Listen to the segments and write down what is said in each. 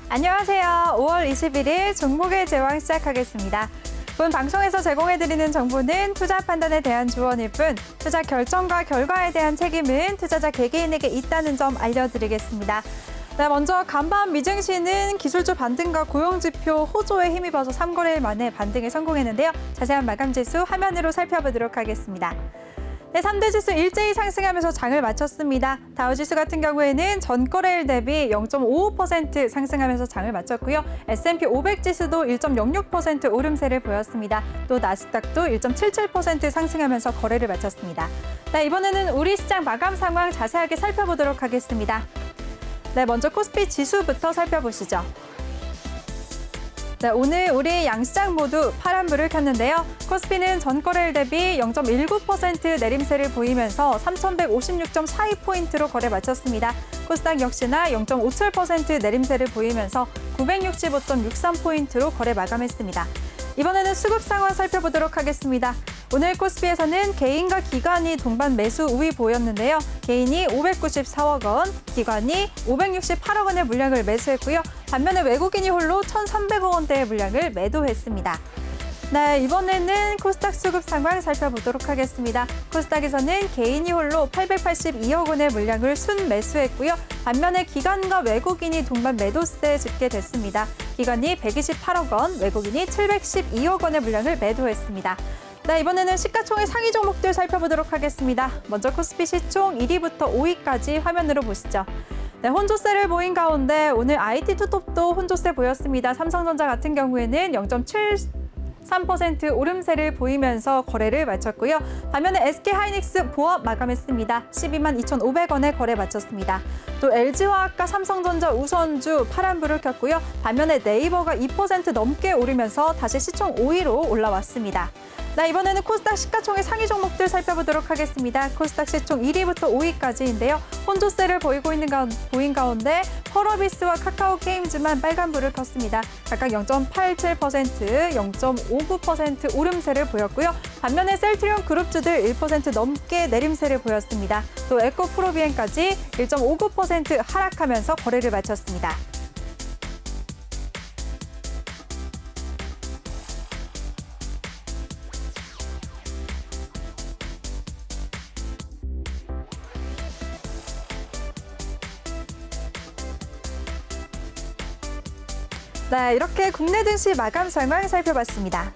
안녕하세요. 5월 21일 종목의 제왕 시작하겠습니다. 본 방송에서 제공해드리는 정보는 투자 판단에 대한 조언일 뿐 투자 결정과 결과에 대한 책임은 투자자 개개인에게 있다는 점 알려드리겠습니다. 네, 먼저 간밤 미증시는 기술주 반등과 고용지표 호조에 힘입어서 3거래일 만에 반등에 성공했는데요. 자세한 마감지수 화면으로 살펴보도록 하겠습니다. 네, 3대 지수 일제히 상승하면서 장을 마쳤습니다. 다우지수 같은 경우에는 전거래일 대비 0.55% 상승하면서 장을 마쳤고요. S&P 500 지수도 1.06% 오름세를 보였습니다. 또 나스닥도 1.77% 상승하면서 거래를 마쳤습니다. 네, 이번에는 우리 시장 마감 상황 자세하게 살펴보도록 하겠습니다. 네, 먼저 코스피 지수부터 살펴보시죠. 네, 오늘 우리 양시장 모두 파란불을 켰는데요. 코스피는 전거래일 대비 0.19% 내림세를 보이면서 3,156.42포인트로 거래 마쳤습니다. 코스닥 역시나 0.57% 내림세를 보이면서 965.63포인트로 거래 마감했습니다. 이번에는 수급 상황 살펴보도록 하겠습니다. 오늘 코스피에서는 개인과 기관이 동반 매수 우위 보였는데요. 개인이 594억 원, 기관이 568억 원의 물량을 매수했고요. 반면에 외국인이 홀로 1,300억 원대의 물량을 매도했습니다. 네, 이번에는 코스닥 수급 상황 살펴보도록 하겠습니다. 코스닥에서는 개인이 홀로 882억 원의 물량을 순매수했고요. 반면에 기관과 외국인이 동반 매도세 집계됐습니다. 기관이 128억 원, 외국인이 712억 원의 물량을 매도했습니다. 네, 이번에는 시가총액 상위 종목들 살펴보도록 하겠습니다. 먼저 코스피 시총 1위부터 5위까지 화면으로 보시죠. 네, 혼조세를 보인 가운데 오늘 IT 투톱도 혼조세 보였습니다. 삼성전자 같은 경우에는 0.73% 오름세를 보이면서 거래를 마쳤고요. 반면에 SK하이닉스 보합 마감했습니다. 12만 2,500원에 거래 마쳤습니다. 또 LG화학과 삼성전자 우선주 파란불을 켰고요. 반면에 네이버가 2% 넘게 오르면서 다시 시총 5위로 올라왔습니다. 네, 이번에는 코스닥 시가총액 상위 종목들 살펴보도록 하겠습니다. 코스닥 시총 1위부터 5위까지인데요. 혼조세를 보인 가운데 펄어비스와 카카오게임즈만 빨간불을 켰습니다. 각각 0.87%, 0.59% 오름세를 보였고요. 반면에 셀트리온 그룹주들 1% 넘게 내림세를 보였습니다. 또 에코프로비엔까지 1.59% 하락하면서 거래를 마쳤습니다. 네, 이렇게 국내 증시 마감 상황 살펴봤습니다.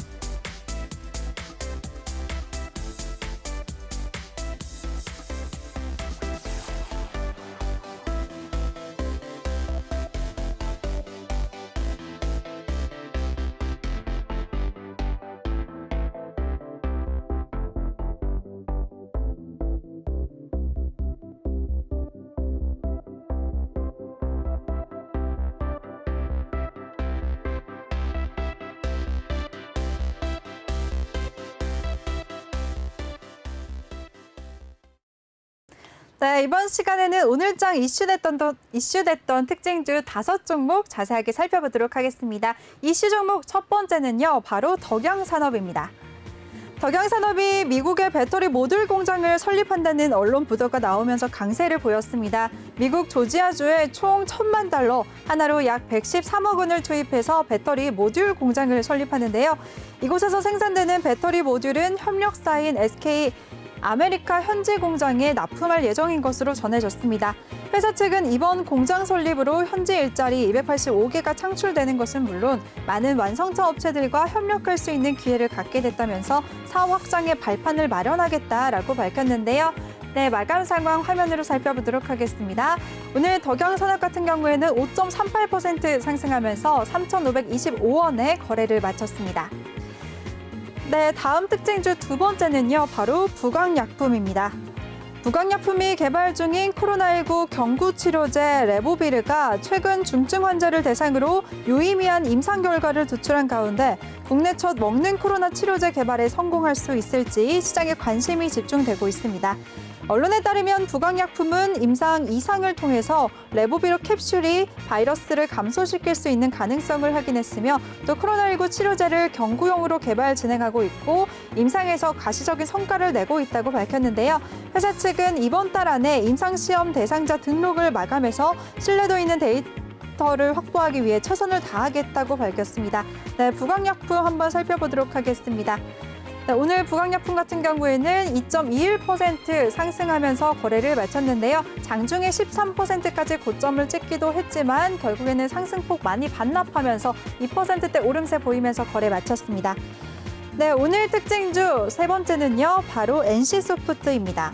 네, 이번 시간에는 오늘장 이슈됐던 특징주 5종목 자세하게 살펴보도록 하겠습니다. 이슈 종목 첫 번째는요, 바로 덕양산업입니다. 덕양산업이 미국의 배터리 모듈 공장을 설립한다는 언론 보도가 나오면서 강세를 보였습니다. 미국 조지아주에 총 1,000만 달러, 하나로 약 113억 원을 투입해서 배터리 모듈 공장을 설립하는데요. 이곳에서 생산되는 배터리 모듈은 협력사인 SK 아메리카 현지 공장에 납품할 예정인 것으로 전해졌습니다. 회사 측은 이번 공장 설립으로 현지 일자리 285개가 창출되는 것은 물론 많은 완성차 업체들과 협력할 수 있는 기회를 갖게 됐다면서 사업 확장의 발판을 마련하겠다라고 밝혔는데요. 네, 마감 상황 화면으로 살펴보도록 하겠습니다. 오늘 덕양산업 같은 경우에는 5.38% 상승하면서 3,525원에 거래를 마쳤습니다. 네, 다음 특징주 두 번째는요, 바로 부강약품입니다. 부강약품이 개발 중인 코로나19 경구치료제 레보비르가 최근 중증 환자를 대상으로 유의미한 임상 결과를 도출한 가운데 국내 첫 먹는 코로나 치료제 개발에 성공할 수 있을지 시장에 관심이 집중되고 있습니다. 언론에 따르면 부강약품은 임상 2상을 통해서 레보비르 캡슐이 바이러스를 감소시킬 수 있는 가능성을 확인했으며 또 코로나19 치료제를 경구용으로 개발 진행하고 있고 임상에서 가시적인 성과를 내고 있다고 밝혔는데요. 회사 측은 이번 달 안에 임상시험 대상자 등록을 마감해서 신뢰도 있는 벤티레이터를 확보하기 위해 최선을 다하겠다고 밝혔습니다. 네, 부강약품 한번 살펴보도록 하겠습니다. 네, 오늘 부강약품 같은 경우에는 2.21% 상승하면서 거래를 마쳤는데요. 장중에 13%까지 고점을 찍기도 했지만 결국에는 상승폭 많이 반납하면서 2%대 오름세 보이면서 거래 마쳤습니다. 네, 오늘 특징주 세 번째는요, 바로 NC소프트입니다.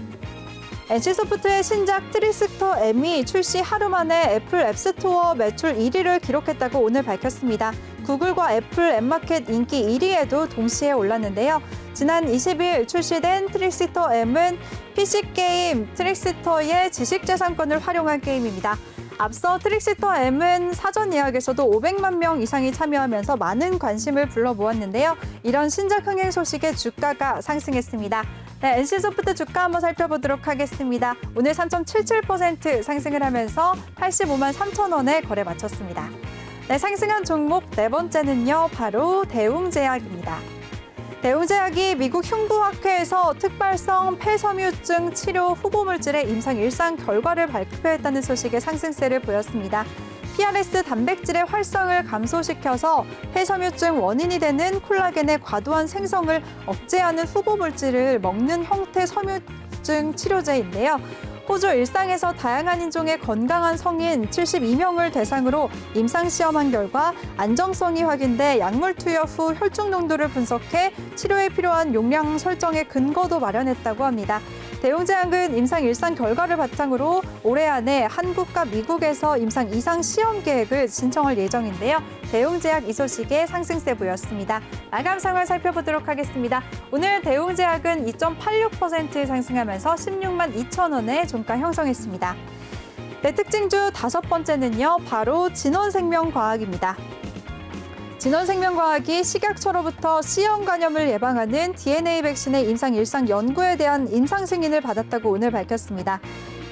NC소프트의 신작 트릭스터 M이 출시 하루 만에 애플 앱스토어 매출 1위를 기록했다고 오늘 밝혔습니다. 구글과 애플 앱마켓 인기 1위에도 동시에 올랐는데요. 지난 20일 출시된 트릭스터 M은 PC게임 트릭스터의 지식재산권을 활용한 게임입니다. 앞서 트릭스터 M은 사전 예약에서도 500만 명 이상이 참여하면서 많은 관심을 불러모았는데요. 이런 신작 흥행 소식에 주가가 상승했습니다. 네, NC소프트 주가 한번 살펴보도록 하겠습니다. 오늘 3.77% 상승을 하면서 85만 3천 원에 거래 마쳤습니다. 네, 상승한 종목 네 번째는요, 바로 대웅제약입니다. 대웅제약이 미국 흉부학회에서 특발성 폐섬유증 치료 후보물질의 임상 1상 결과를 발표했다는 소식에 상승세를 보였습니다. PRS 단백질의 활성을 감소시켜서 폐섬유증 원인이 되는 콜라겐의 과도한 생성을 억제하는 후보물질을 먹는 형태 섬유증 치료제인데요. 호주 일상에서 다양한 인종의 건강한 성인 72명을 대상으로 임상시험한 결과 안정성이 확인돼 약물 투여 후 혈중 농도를 분석해 치료에 필요한 용량 설정의 근거도 마련했다고 합니다. 대웅제약은 임상 1상 결과를 바탕으로 올해 안에 한국과 미국에서 임상 2상 시험 계획을 신청할 예정인데요. 대웅제약 이 소식에 상승세 보였습니다. 마감 상황 살펴보도록 하겠습니다. 오늘 대웅제약은 2.86% 상승하면서 16만 2천 원에 종가 형성했습니다. 네, 특징주 다섯 번째는요, 바로 진원생명과학입니다. 진원생명과학이 식약처로부터 C형 간염을 예방하는 DNA 백신의 임상 1상 연구에 대한 임상 승인을 받았다고 오늘 밝혔습니다.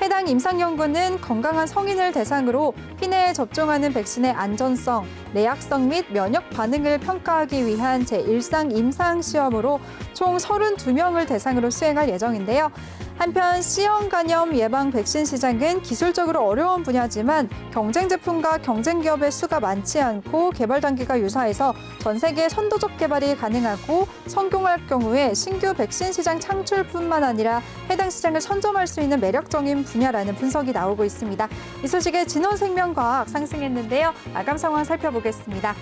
해당 임상 연구는 건강한 성인을 대상으로 피내에 접종하는 백신의 안전성, 내약성 및 면역 반응을 평가하기 위한 제1상 임상 시험으로 총 32명을 대상으로 수행할 예정인데요. 한편 C형 간염 예방 백신 시장은 기술적으로 어려운 분야지만 경쟁 제품과 경쟁 기업의 수가 많지 않고 개발 단계가 유사해서 전 세계 선도적 개발이 가능하고 성공할 경우에 신규 백신 시장 창출뿐만 아니라 해당 시장을 선점할 수 있는 매력적인 분야라는 분석이 나오고 있습니다. 이 소식에 진원생명과학 상승했는데요. 마감 상황 살펴보겠습니다.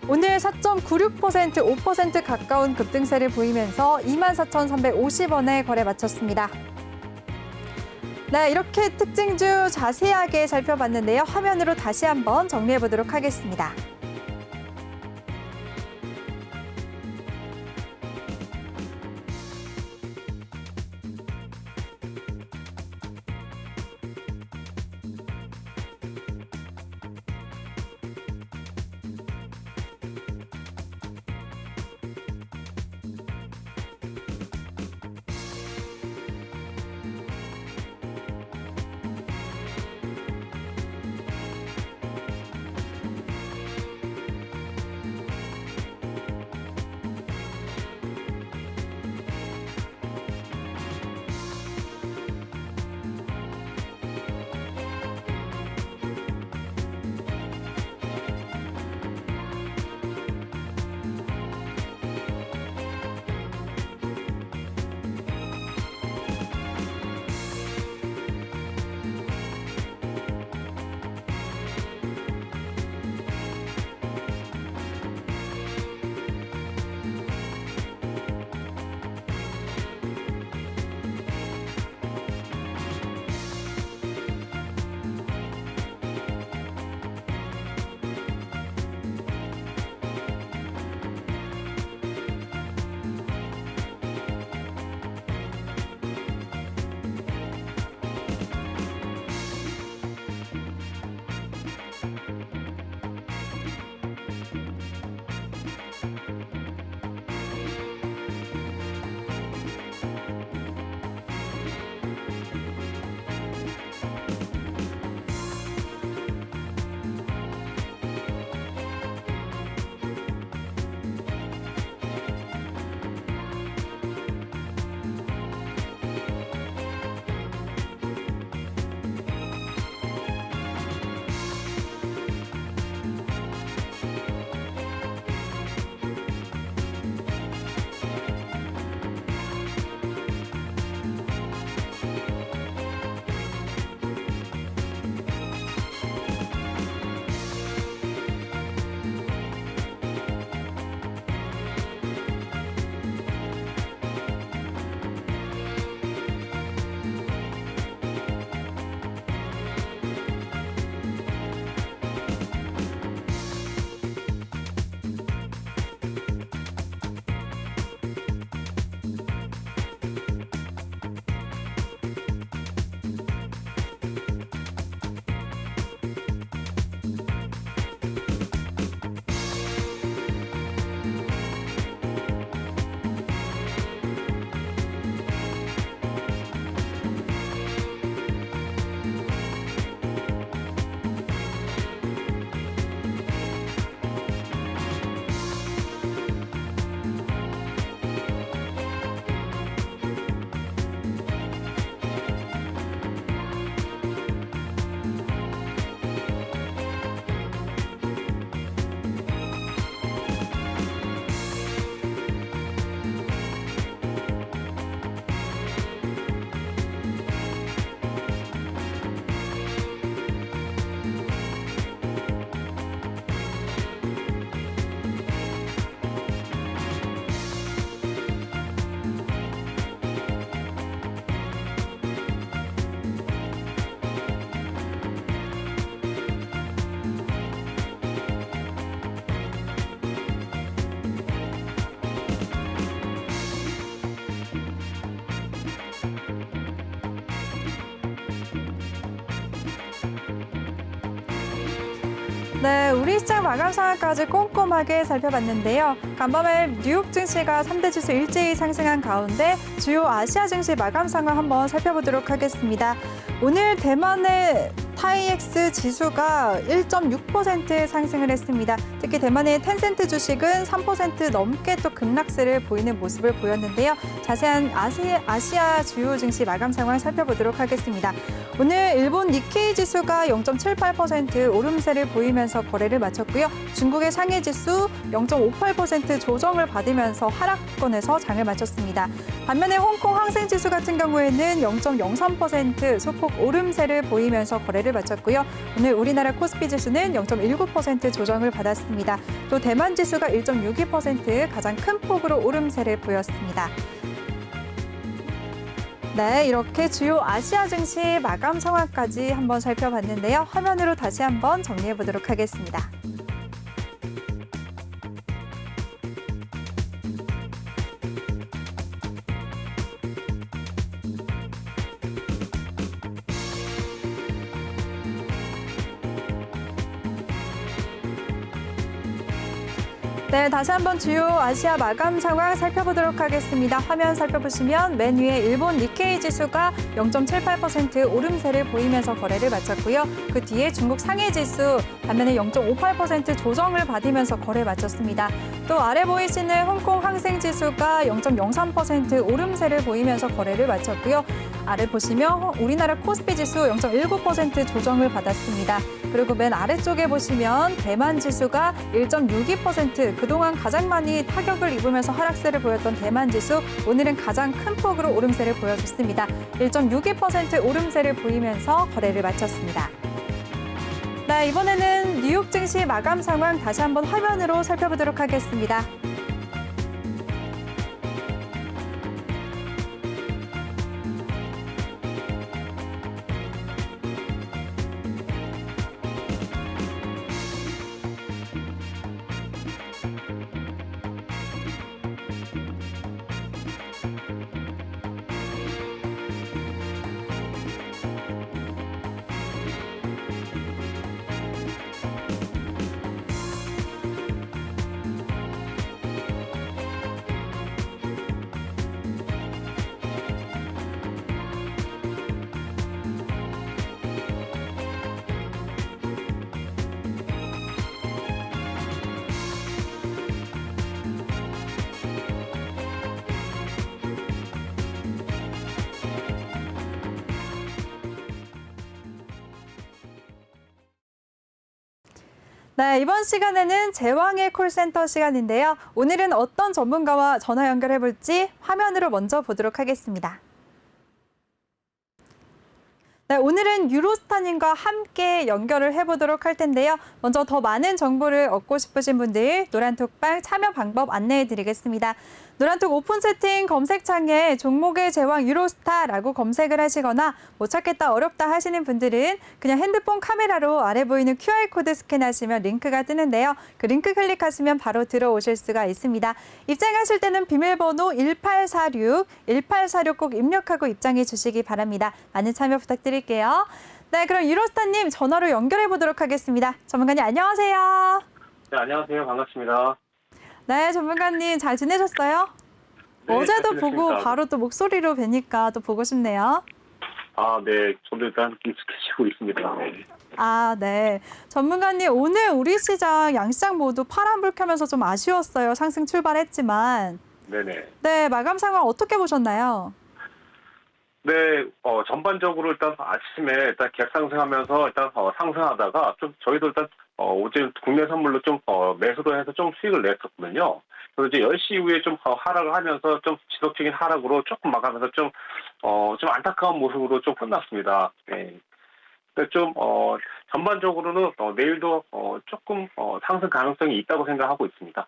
오늘 4.96%, 5% 가까운 급등세를 보이면서 24,350원에 거래 마쳤습니다. 네, 이렇게 특징주 자세하게 살펴봤는데요. 화면으로 다시 한번 정리해 보도록 하겠습니다. 네, 우리 시장 마감 상황까지 꼼꼼하게 살펴봤는데요. 간밤에 뉴욕 증시가 3대 지수 일제히 상승한 가운데 주요 아시아 증시 마감 상황 한번 살펴보도록 하겠습니다. 오늘 대만의 타이엑스 지수가 1.6% 상승을 했습니다. 특히 대만의 텐센트 주식은 3% 넘게 또 급락세를 보이는 모습을 보였는데요. 자세한 아시아 주요 증시 마감 상황 살펴보도록 하겠습니다. 오늘 일본 니케이 지수가 0.78% 오름세를 보이면서 거래를 마쳤고요. 중국의 상해 지수 0.58% 조정을 받으면서 하락권에서 장을 마쳤습니다. 반면에 홍콩 항생 지수 같은 경우에는 0.03% 소폭 오름세를 보이면서 거래를 마쳤고요. 오늘 우리나라 코스피 지수는 0.19% 조정을 받았습니다. 또 대만 지수가 1.62% 가장 큰 폭으로 오름세를 보였습니다. 네, 이렇게 주요 아시아 증시 마감 상황까지 한번 살펴봤는데요. 화면으로 다시 한번 정리해 보도록 하겠습니다. 네, 다시 한번 주요 아시아 마감 상황 살펴보도록 하겠습니다. 화면 살펴보시면 맨 위에 일본 니케이 지수가 0.78% 오름세를 보이면서 거래를 마쳤고요. 그 뒤에 중국 상해 지수 반면에 0.58% 조정을 받으면서 거래 마쳤습니다. 또 아래 보이시는 홍콩 항생 지수가 0.03% 오름세를 보이면서 거래를 마쳤고요. 아래 보시면 우리나라 코스피 지수 0.19% 조정을 받았습니다. 그리고 맨 아래쪽에 보시면 대만 지수가 1.62% 그동안 가장 많이 타격을 입으면서 하락세를 보였던 대만 지수 오늘은 가장 큰 폭으로 오름세를 보여줬습니다. 1.62% 오름세를 보이면서 거래를 마쳤습니다. 네, 이번에는 뉴욕 증시 마감 상황 다시 한번 화면으로 살펴보도록 하겠습니다. 네, 이번 시간에는 제왕의 콜센터 시간인데요. 오늘은 어떤 전문가와 전화 연결해 볼지 화면으로 먼저 보도록 하겠습니다. 네, 오늘은 유로스타님과 함께 연결을 해보도록 할 텐데요. 먼저 더 많은 정보를 얻고 싶으신 분들 노란톡방 참여 방법 안내해 드리겠습니다. 노란톡 오픈 채팅 검색창에 종목의 제왕 유로스타라고 검색을 하시거나 못 찾겠다 어렵다 하시는 분들은 그냥 핸드폰 카메라로 아래 보이는 QR코드 스캔하시면 링크가 뜨는데요. 그 링크 클릭하시면 바로 들어오실 수가 있습니다. 입장하실 때는 비밀번호 1846 꼭 입력하고 입장해 주시기 바랍니다. 많은 참여 부탁드릴게요. 네, 그럼 유로스타님 전화로 연결해 보도록 하겠습니다. 전문가님 안녕하세요. 네, 안녕하세요. 반갑습니다. 네, 전문가님 잘 지내셨어요? 네, 어제도 잘 보고 지냈습니다. 바로 또 목소리로 뵈니까 또 보고 싶네요. 아, 네. 저도 일단 익숙해지고 있습니다. 네. 아, 네. 전문가님, 오늘 우리 시장, 양시장 모두 파란불 켜면서 좀 아쉬웠어요. 상승 출발했지만. 네네. 네, 마감 상황 어떻게 보셨나요? 네, 전반적으로 일단 아침에 일단 갭상승하면서 일단 상승하다가 좀 저희도 일단 어제 국내 선물로 좀 매수도 해서 좀 수익을 냈었거든요. 그래서 이제 10시 이후에 좀 하락을 하면서 좀 지속적인 하락으로 조금 마감해서 좀 안타까운 모습으로 좀 끝났습니다. 네. 그러니까 좀 전반적으로는 내일도 조금 상승 가능성이 있다고 생각하고 있습니다.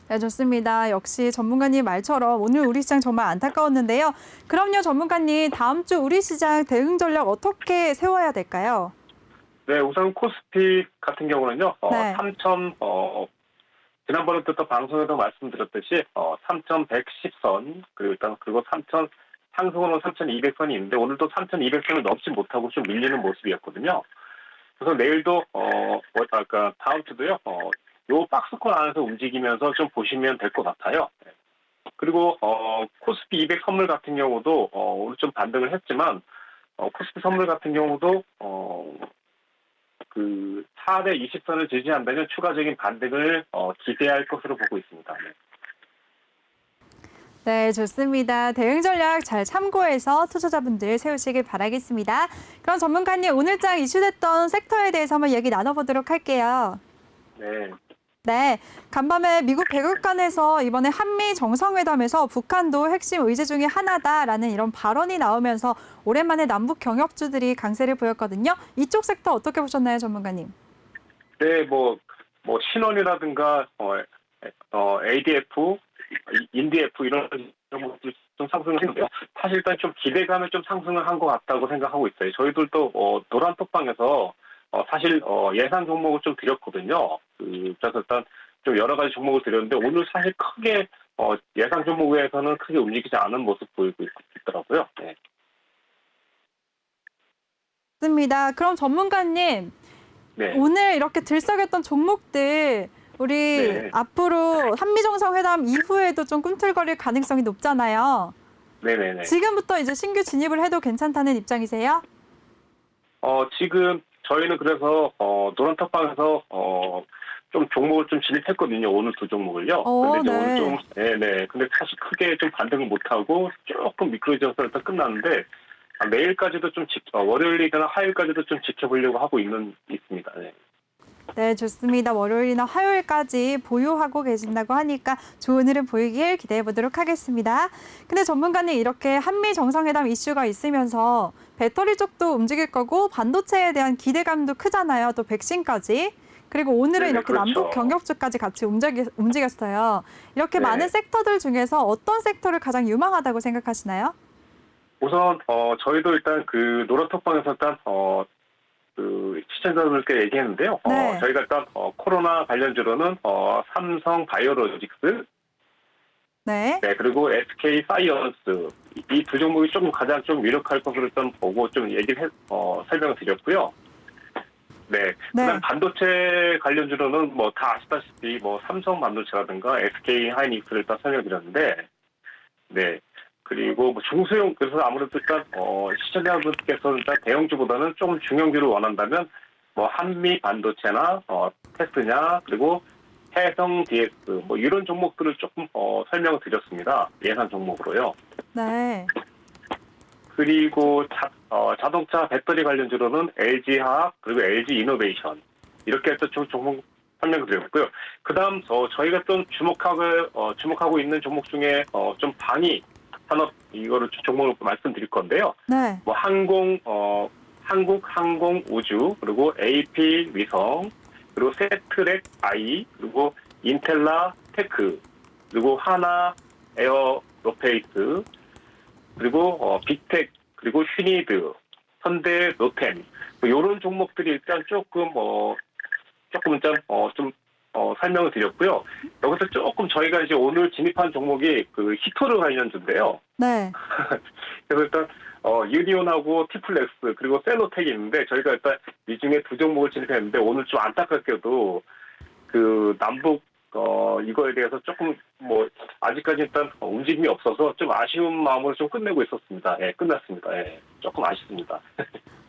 네, 좋습니다. 역시 전문가님 말처럼 오늘 우리 시장 정말 안타까웠는데요. 그럼요, 전문가님, 다음 주 우리 시장 대응 전략 어떻게 세워야 될까요? 네, 우선 코스피 같은 경우는요, 네. 3천, 지난번에 또 방송에서 말씀드렸듯이, 3,110선, 그리고 3천, 상승으로 3,200선이 있는데, 오늘도 3,200선을 넘지 못하고 좀 밀리는 모습이었거든요. 그래서 내일도 아까 다음 주도요. 요 박스권 안에서 움직이면서 좀 보시면 될 것 같아요. 네. 그리고 코스피 200 선물 같은 경우도 오늘 좀 반등을 했지만 코스피 선물 같은 경우도 그 4대 20선을 지지한다면 추가적인 반등을 기대할 것으로 보고 있습니다. 네. 네, 좋습니다. 대응 전략 잘 참고해서 투자자분들 세우시길 바라겠습니다. 그럼 전문가님, 오늘장 이슈됐던 섹터에 대해서 한번 얘기 나눠보도록 할게요. 네. 네, 간밤에 미국 백악관에서 이번에 한미 정상회담에서 북한도 핵심 의제 중에 하나다라는 이런 발언이 나오면서 오랜만에 남북 경협주들이 강세를 보였거든요. 이쪽 섹터 어떻게 보셨나요, 전문가님? 네, 신원이라든가 ADF, 인디F 이런 것들이 좀 상승을 했는데요. 사실 일단 좀 기대감을 좀 상승을 한 것 같다고 생각하고 있어요. 저희들도 노란 톡방에서 사실 예상 종목을 좀 드렸거든요. 그래서 일단 좀 여러 가지 종목을 드렸는데 오늘 사실 크게 예상 종목 외에서는 크게 움직이지 않은 모습 보이고 있더라고요. 네. 맞습니다. 그럼 전문가님, 네. 오늘 이렇게 들썩였던 종목들 우리 네. 앞으로 한미 정상회담 이후에도 좀 꿈틀거릴 가능성이 높잖아요. 네네네. 지금부터 이제 신규 진입을 해도 괜찮다는 입장이세요? 지금 저희는 그래서 노란 톡방에서 좀 종목을 좀 진입했거든요. 오늘 두 종목을요. 근데 이제 네. 오늘 좀 네네. 근데 사실 크게 좀 반등을 못하고 조금 미끄러져서 일단 끝났는데 내일까지도 좀 월요일이나 화요일까지도 좀 지켜보려고 하고 있습니다. 네. 네, 좋습니다. 월요일이나 화요일까지 보유하고 계신다고 하니까 좋은 흐름 보이길 기대해 보도록 하겠습니다. 근데 전문가님 이렇게 한미 정상회담 이슈가 있으면서 배터리 쪽도 움직일 거고 반도체에 대한 기대감도 크잖아요. 또 백신까지. 그리고 오늘은 네네, 이렇게 그렇죠. 남북 경협주까지 같이 움직였어요. 이렇게 네. 많은 섹터들 중에서 어떤 섹터를 가장 유망하다고 생각하시나요? 우선 저희도 일단 그 노란 톡방에서 일단 그 시청자분들께 얘기했는데요. 네. 저희가 일단 코로나 관련주로는 삼성 바이오로직스, 네. 네, 그리고 SK 사이언스 이 두 종목이 조금 가장 좀 유력할 것으로 좀 보고 좀 설명을 드렸고요. 네, 그다음 반도체 관련주로는 다 아시다시피 삼성 반도체라든가 SK 하이닉스를 일단 설명드렸는데, 네. 그리고 중소형, 그래서 아무래도 일단 시청자분께서는 일단 대형주보다는 조금 중형주를 원한다면 한미 반도체나 테스냐, 그리고 해성 DS 이런 종목들을 조금 설명을 드렸습니다. 예산 종목으로요. 네. 그리고 자동차 배터리 관련주로는 LG화학 그리고 LG이노베이션 이렇게 해서 좀 종목 설명을 드렸고요. 그다음 저희가 좀 주목하고 있는 종목 중에 좀 방위 산업 이거를 종목을 말씀드릴 건데요. 네. 한국 항공 우주 그리고 AP 위성 그리고 세트렉 I 그리고 인텔라 테크 그리고 하나 에어로페이스 그리고 빅텍 그리고 휘니드 현대 노템 이런 종목들이 일단 조금 설명을 드렸고요. 여기서 조금 저희가 이제 오늘 진입한 종목이 그 히토르 관련주인데요. 네. 그래서 일단 유니온하고 티플렉스 그리고 셀로텍이 있는데 저희가 일단 이 중에 두 종목을 진입했는데 오늘 좀 안타깝게도 그 남북 이거에 대해서 조금 아직까지 일단 움직임이 없어서 좀 아쉬운 마음으로 좀 끝내고 있었습니다. 예, 끝났습니다. 예, 조금 아쉽습니다.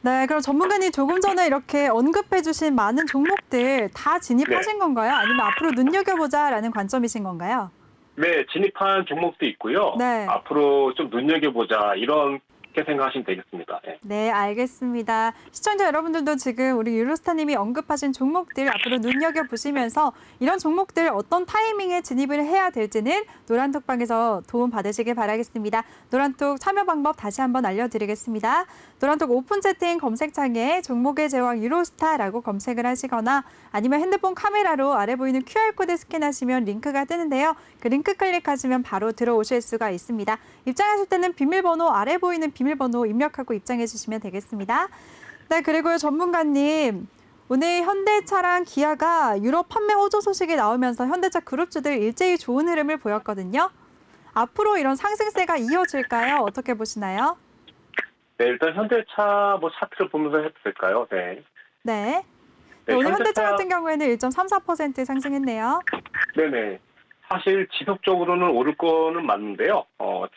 네, 그럼 전문가님 조금 전에 이렇게 언급해 주신 많은 종목들 다 진입하신 건가요? 아니면 앞으로 눈여겨보자라는 관점이신 건가요? 네, 진입한 종목도 있고요. 네. 앞으로 좀 눈여겨보자 이렇게 생각하시면 되겠습니다. 네. 네, 알겠습니다. 시청자 여러분들도 지금 우리 유로스타님이 언급하신 종목들 앞으로 눈여겨보시면서 이런 종목들 어떤 타이밍에 진입을 해야 될지는 노란톡방에서 도움 받으시길 바라겠습니다. 노란톡 참여 방법 다시 한번 알려드리겠습니다. 노란톡 오픈 채팅 검색창에 종목의 제왕 유로스타라고 검색을 하시거나 아니면 핸드폰 카메라로 아래 보이는 QR코드 스캔하시면 링크가 뜨는데요. 그 링크 클릭하시면 바로 들어오실 수가 있습니다. 입장하실 때는 비밀번호 아래 보이는 비밀번호 입력하고 입장해 주시면 되겠습니다. 네, 그리고 전문가님. 오늘 현대차랑 기아가 유럽 판매 호조 소식이 나오면서 현대차 그룹주들 일제히 좋은 흐름을 보였거든요. 앞으로 이런 상승세가 이어질까요? 어떻게 보시나요? 네, 일단 현대차 차트를 보면서 해도 될까요? 네. 네. 네, 오늘 현대차 현대차 같은 경우에는 1.34% 상승했네요. 네네. 사실 지속적으로는 오를 거는 맞는데요.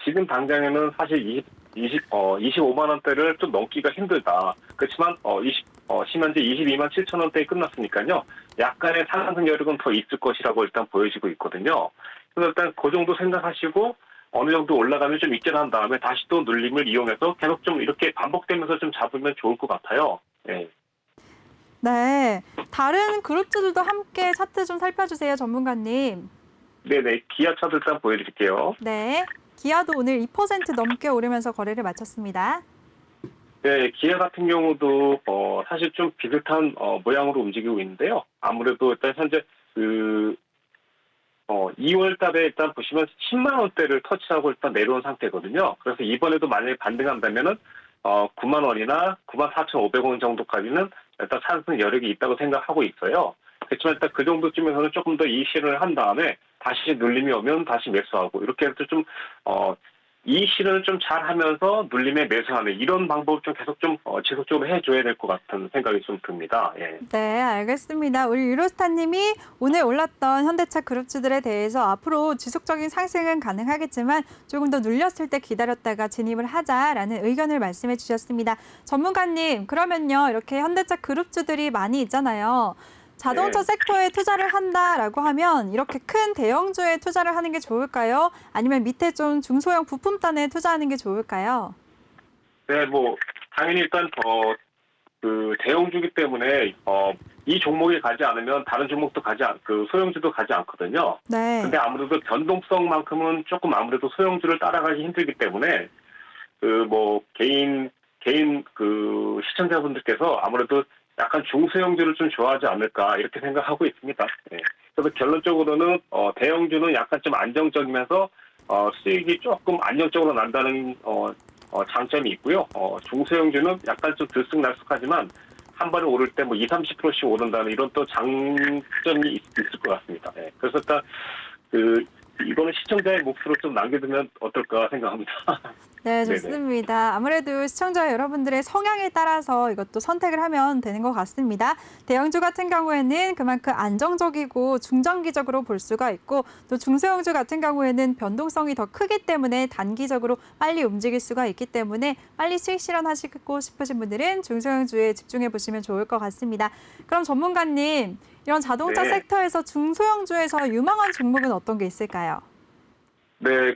지금 당장에는 사실 25만 원대를 좀 넘기가 힘들다. 그렇지만 시면제 22만 7천 원대에 끝났으니까요. 약간의 상승 여력은 더 있을 것이라고 일단 보여지고 있거든요. 그래서 일단 그 정도 생각하시고 어느 정도 올라가면 좀 익절한 다음에 다시 또 눌림을 이용해서 계속 좀 이렇게 반복되면서 좀 잡으면 좋을 것 같아요. 네. 네. 다른 그룹주들도 함께 차트 좀 살펴주세요, 전문가님. 네네. 기아차도 일단 보여드릴게요. 네. 기아도 오늘 2% 넘게 오르면서 거래를 마쳤습니다. 네, 기아 같은 경우도 사실 좀 비슷한 모양으로 움직이고 있는데요. 아무래도 일단 현재 2월 달에 일단 보시면 10만 원대를 터치하고 일단 내려온 상태거든요. 그래서 이번에도 만약에 반등한다면은 9만 원이나 9만 4,500원 정도까지는 일단 상승 여력이 있다고 생각하고 있어요. 그렇지만 일단 그 정도쯤에서는 조금 더 이 실현을 한 다음에 다시 눌림이 오면 다시 매수하고 이렇게 해서 좀 이 실현을 좀 잘하면서 눌림에 매수하는 이런 방법을 좀 계속 좀 지속적으로 해줘야 될 것 같은 생각이 좀 듭니다. 예. 네, 알겠습니다. 우리 유로스타님이 오늘 올랐던 현대차 그룹주들에 대해서 앞으로 지속적인 상승은 가능하겠지만 조금 더 눌렸을 때 기다렸다가 진입을 하자라는 의견을 말씀해 주셨습니다. 전문가님, 그러면요, 이렇게 현대차 그룹주들이 많이 있잖아요. 자동차 네. 섹터에 투자를 한다라고 하면 이렇게 큰 대형주에 투자를 하는 게 좋을까요? 아니면 밑에 좀 중소형 부품단에 투자하는 게 좋을까요? 네, 뭐 당연히 일단 그 대형주기 때문에 이 종목에 가지 않으면 다른 종목도 그 소형주도 가지 않거든요. 네. 근데 아무래도 변동성만큼은 조금 아무래도 소형주를 따라가기 힘들기 때문에 그 뭐 개인 그 시청자분들께서 아무래도 약간 중소형주를 좀 좋아하지 않을까 이렇게 생각하고 있습니다. 예. 그래서 결론적으로는 대형주는 약간 좀 안정적이면서 수익이 조금 안정적으로 난다는 장점이 있고요. 중소형주는 약간 좀 들쑥날쑥하지만 한 번에 오를 때 뭐 20, 30%씩 오른다는 이런 또 장점이 있을 것 같습니다. 예. 그래서 일단 이거는 시청자의 몫으로 좀 남겨두면 어떨까 생각합니다. 네, 네네. 좋습니다. 아무래도 시청자 여러분들의 성향에 따라서 이것도 선택을 하면 되는 것 같습니다. 대형주 같은 경우에는 그만큼 안정적이고 중장기적으로 볼 수가 있고 또 중소형주 같은 경우에는 변동성이 더 크기 때문에 단기적으로 빨리 움직일 수가 있기 때문에 빨리 수익 실현하시고 싶으신 분들은 중소형주에 집중해 보시면 좋을 것 같습니다. 그럼 전문가님, 이런 자동차 네. 섹터에서 중소형주에서 유망한 종목은 어떤 게 있을까요? 네,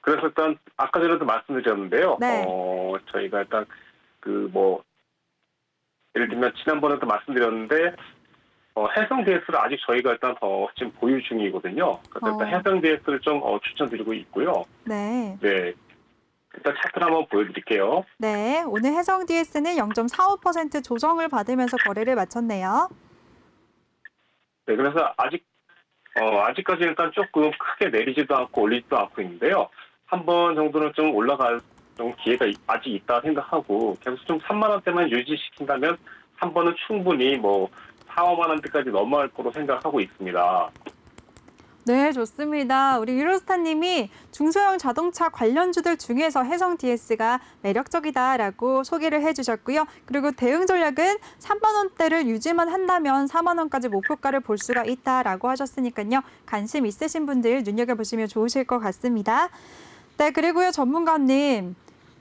그래서 일단 아까 전에도 말씀드렸는데요. 네. 저희가 일단 예를 들면 지난번에도 말씀드렸는데 해성 DS를 아직 저희가 일단 지금 보유 중이거든요. 그래서 일단 해성 DS를 좀 추천드리고 있고요. 네. 네, 일단 차트를 한번 보여드릴게요. 네, 오늘 해성 DS는 0.45% 조정을 받으면서 거래를 마쳤네요. 네, 그래서 아직까지 일단 조금 크게 내리지도 않고 올리지도 않고 있는데요. 한 번 정도는 좀 올라갈 좀 기회가 아직 있다 생각하고 계속 좀 3만 원대만 유지시킨다면 한 번은 충분히 뭐 4, 5만 원대까지 넘어갈 거로 생각하고 있습니다. 네, 좋습니다. 우리 유로스타님이 중소형 자동차 관련주들 중에서 해성 DS가 매력적이다라고 소개를 해주셨고요. 그리고 대응 전략은 3만 원대를 유지만 한다면 4만 원까지 목표가를 볼 수가 있다라고 하셨으니까요. 관심 있으신 분들 눈여겨보시면 좋으실 것 같습니다. 네, 그리고요, 전문가님.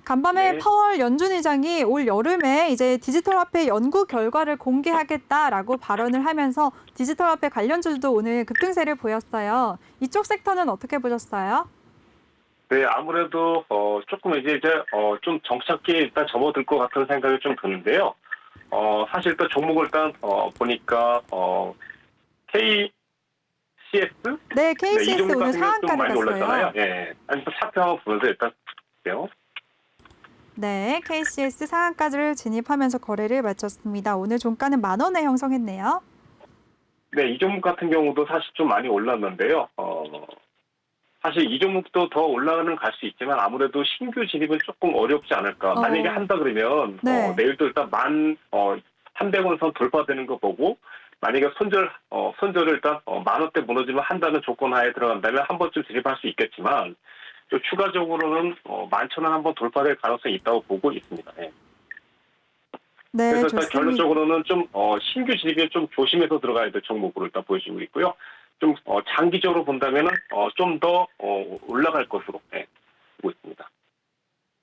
간밤에 네. 파월 연준 의장이 올 여름에 이제 디지털 화폐 연구 결과를 공개하겠다라고 발언을 하면서 디지털 화폐 관련주도 오늘 급등세를 보였어요. 이쪽 섹터는 어떻게 보셨어요? 네, 아무래도 조금 이제 좀 정착기에 일단 접어들 것 같은 생각이 좀 드는데요. 사실 또 종목을 일단 보니까 KCS? 네, 이 KCS 종목 오늘 같은 경우 좀 많이 상한가를 올랐잖아요. 갔어요. 예. 아니 또 차트 한번 보면서 일단 볼게요. 네, KCS 상한가를 진입하면서 거래를 마쳤습니다. 오늘 종가는 10,000원에 형성했네요. 네, 이 종목 같은 경우도 사실 좀 많이 올랐는데요. 사실 이 종목도 더 올라가는 갈 수 있지만 아무래도 신규 진입은 조금 어렵지 않을까. 만약에 한다 그러면 네. 내일도 일단 300원 선 돌파되는 거 보고 만약에 손절을 일단 10,000원대 무너지면 한다는 조건 하에 들어간다면 한 번쯤 진입할 수 있겠지만 또 추가적으로는 11,000원 한번 돌파될 가능성이 있다고 보고 있습니다. 예. 네, 그래서 일단 좋습니다. 결론적으로는 좀 신규 진입에 좀 조심해서 들어가야 될 종목으로 일단 보여지고 있고요. 좀 장기적으로 본다면은 좀 더 올라갈 것으로 보고 있습니다.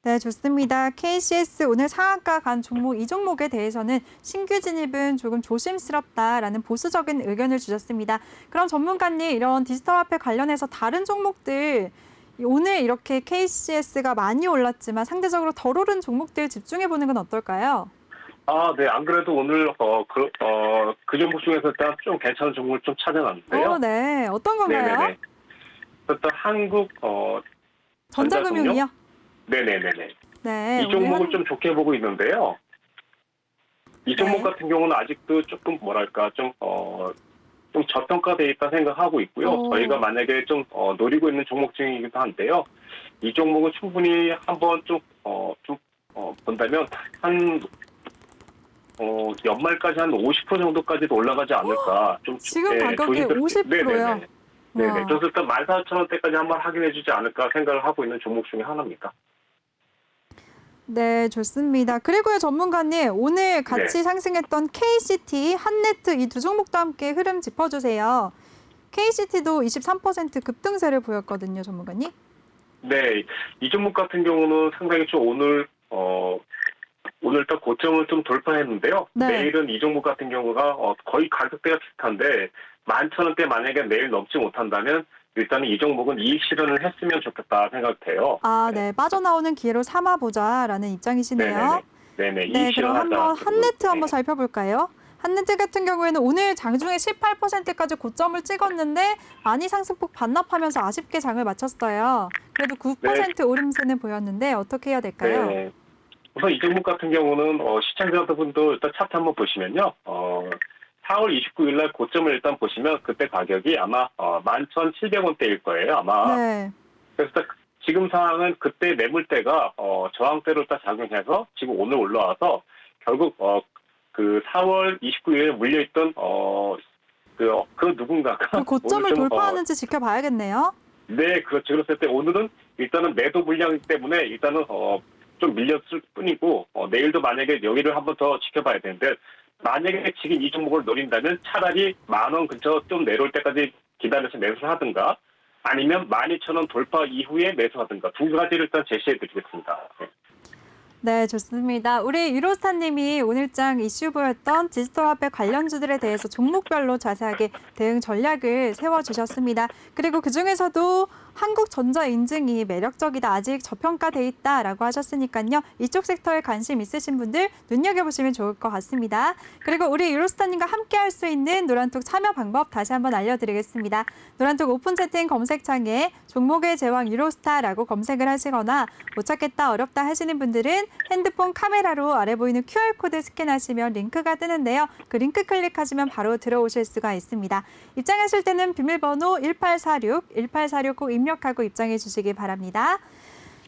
네, 좋습니다. KCS 오늘 상한가 간 종목 이 종목에 대해서는 신규 진입은 조금 조심스럽다라는 보수적인 의견을 주셨습니다. 그럼 전문가님 이런 디지털 화폐 관련해서 다른 종목들 오늘 이렇게 KCS가 많이 올랐지만 상대적으로 덜 오른 종목들 집중해 보는 건 어떨까요? 네. 안 그래도 오늘 그 종목 중에서 일단 좀 괜찮은 종목을 좀 찾아놨는데요. 네. 어떤 건가요? 네네네. 일단 한국 전자금융? 전자금융이요? 네네네네. 네. 이 종목을 좀 좋게 보고 있는데요. 이 종목 네. 같은 경우는 아직도 조금 뭐랄까 좀 저평가돼 있다 생각하고 있고요. 오. 저희가 만약에 좀 노리고 있는 종목 중이기도 한데요. 이 종목은 충분히 한번 본다면 한 연말까지 한 50% 정도까지도 올라가지 않을까. 지금 가격이 50%요? 네네네. 네네. 와. 그래서 일단 14,000원대까지 한번 확인해주지 않을까 생각을 하고 있는 종목 중에 하나입니다. 네, 좋습니다. 그리고요, 전문가님, 오늘 같이 상승했던 KCT, 한네트 이 두 종목도 함께 흐름 짚어주세요. KCT도 23% 급등세를 보였거든요, 전문가님. 네, 이 종목 같은 경우는 상당히 좀 오늘 딱 고점을 좀 돌파했는데요. 네. 내일은 이 종목 같은 경우가 거의 가격대가 비슷한데 11,000원대 만약에 내일 넘지 못한다면 일단은 이 종목은 이익 실현을 했으면 좋겠다 생각돼요. 네, 빠져나오는 기회로 삼아보자라는 입장이시네요. 네네. 네, 이익 그럼 실현하자. 한번 한네트 네. 한번 살펴볼까요? 한네트 같은 경우에는 오늘 장중에 18%까지 고점을 찍었는데 많이 상승폭 반납하면서 아쉽게 장을 마쳤어요. 그래도 9% 오름세는 보였는데 어떻게 해야 될까요? 네. 우선 이 종목 같은 경우는 시청자분도 일단 차트 한번 보시면요. 4월 29일 날 고점을 일단 보시면 그때 가격이 아마 11,700원대일 거예요. 아마. 네. 그래서 딱 지금 상황은 그때 매물대가 저항대로 딱 작용해서 지금 오늘 올라와서 결국 그 4월 29일에 물려있던 그 누군가가 그 고점을 오늘 좀, 돌파하는지 지켜봐야겠네요. 네, 그렇죠. 그랬을 때 오늘은 일단은 매도 물량이기 때문에 일단은 좀 밀렸을 뿐이고 내일도 만약에 여기를 한번 더 지켜봐야 되는데 만약에 지금 이 종목을 노린다면 차라리 10,000원 근처 좀 내려올 때까지 기다려서 매수를 하든가 아니면 12,000원 돌파 이후에 매수하든가 두 가지를 일단 제시해드리겠습니다. 네, 좋습니다. 우리 유로스타님이 오늘장 이슈 보였던 디지털 화폐 관련주들에 대해서 종목별로 자세하게 대응 전략을 세워주셨습니다. 그리고 그중에서도 한국전자 인증이 매력적이다, 아직 저평가돼 있다라고 하셨으니까요. 이쪽 섹터에 관심 있으신 분들 눈여겨보시면 좋을 것 같습니다. 그리고 우리 유로스타님과 함께 할 수 있는 노란톡 참여 방법 다시 한번 알려드리겠습니다. 노란톡 오픈 채팅 검색창에 종목의 제왕 유로스타라고 검색을 하시거나 못 찾겠다, 어렵다 하시는 분들은 핸드폰 카메라로 아래 보이는 QR코드 스캔하시면 링크가 뜨는데요. 그 링크 클릭하시면 바로 들어오실 수가 있습니다. 입장하실 때는 비밀번호 1846 꼭 입력하고 입장해 주시기 바랍니다.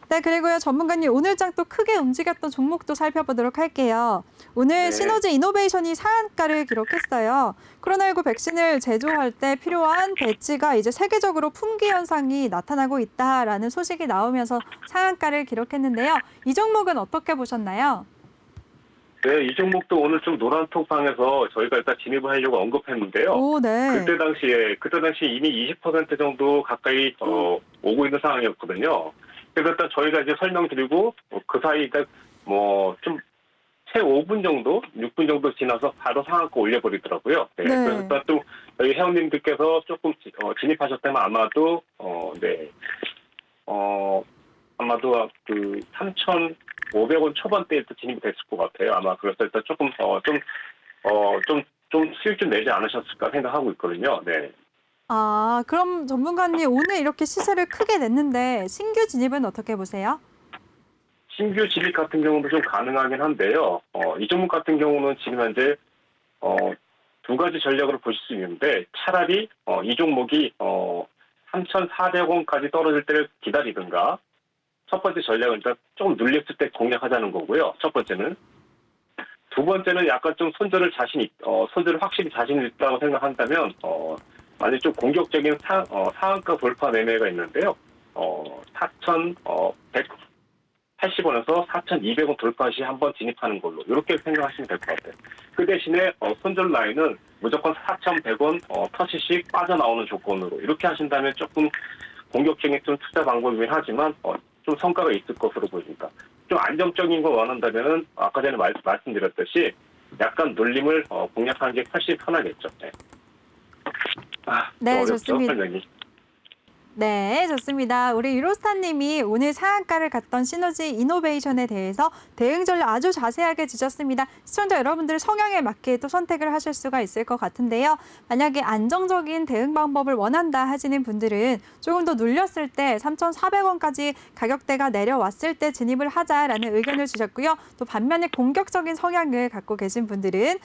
네, 그리고요, 전문가님 오늘장 또 크게 움직였던 종목도 살펴보도록 할게요. 오늘 네. 시너지 이노베이션이 상한가를 기록했어요. 코로나19 백신을 제조할 때 필요한 배치가 이제 세계적으로 품귀 현상이 나타나고 있다라는 소식이 나오면서 상한가를 기록했는데요. 이 종목은 어떻게 보셨나요? 네, 이 종목도 오늘 좀 노란톡방에서 저희가 일단 진입을 하려고 언급했는데요. 오, 네. 그때 당시에 이미 20% 정도 가까이 오고 있는 상황이었거든요. 그래서 일단 저희가 이제 설명드리고 그 사이 일단 좀 채 5분 정도, 6분 정도 지나서 바로 상한가 올려버리더라고요. 네. 네. 그래서 일단 또 저희 회원님들께서 조금 진입하셨다면 아마도 아마도 그 3,500원 초반대에 또 진입이 됐을 것 같아요. 아마 그래서 일단 조금 좀 수익 좀 내지 않으셨을까 생각하고 있거든요. 네. 그럼 전문가님 오늘 이렇게 시세를 크게 냈는데 신규 진입은 어떻게 보세요? 신규 진입 같은 경우도 좀 가능하긴 한데요. 이 종목 같은 경우는 지금 현재 두 가지 전략으로 보실 수 있는데 차라리 이 종목이 3,400원까지 떨어질 때를 기다리든가 첫 번째 전략은 일단 조금 눌렸을 때 공략하자는 거고요. 첫 번째는. 두 번째는 약간 좀 손절을 확실히 자신 있다고 생각한다면 만약 좀 공격적인 상한가 돌파 매매가 있는데요. 4,880원에서 4,200원 돌파 시 한번 진입하는 걸로 이렇게 생각하시면 될 것 같아요. 그 대신에 손절 라인은 무조건 4,100원 터치씩 빠져나오는 조건으로 이렇게 하신다면 조금 공격적인 좀 투자 방법이긴 하지만 좀 성과가 있을 것으로 보입니다. 좀 안정적인 거 원한다면은 아까 전에 말씀드렸듯이 약간 눌림을 공략하는 게 훨씬 편하겠죠. 네. 네, 어렵죠, 좋습니다. 설명이. 네, 좋습니다. 우리 유로스타님이 오늘 상한가를 갔던 시너지 이노베이션에 대해서 대응 전략 아주 자세하게 주셨습니다. 시청자 여러분들 성향에 맞게 또 선택을 하실 수가 있을 것 같은데요. 만약에 안정적인 대응 방법을 원한다 하시는 분들은 조금 더 눌렸을 때 3,400원까지 가격대가 내려왔을 때 진입을 하자라는 의견을 주셨고요. 또 반면에 공격적인 성향을 갖고 계신 분들은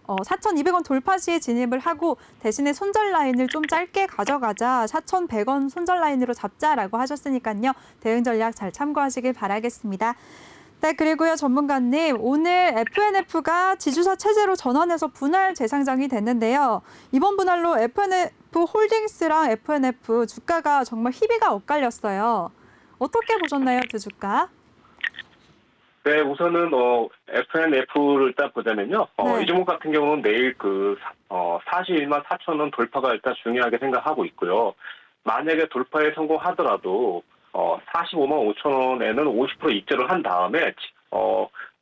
4,200원 돌파 시에 진입을 하고 대신에 손절 라인을 좀 짧게 가져가자 4,100원 손절 라인으로 잡자라고 하셨으니까요. 대응 전략 잘 참고하시길 바라겠습니다. 네, 그리고요 전문가님 오늘 FNF가 지주사 체제로 전환해서 분할 재상장이 됐는데요. 이번 분할로 FNF 홀딩스랑 FNF 주가가 정말 희비가 엇갈렸어요. 어떻게 보셨나요, 두 주가? 네, 우선은 FNF를 일단 보자면요. 네. 이 종목 같은 경우는 내일 41만 4천 원 돌파가 일단 중요하게 생각하고 있고요. 만약에 돌파에 성공하더라도 45만 5천 원에는 50% 입절을 한 다음에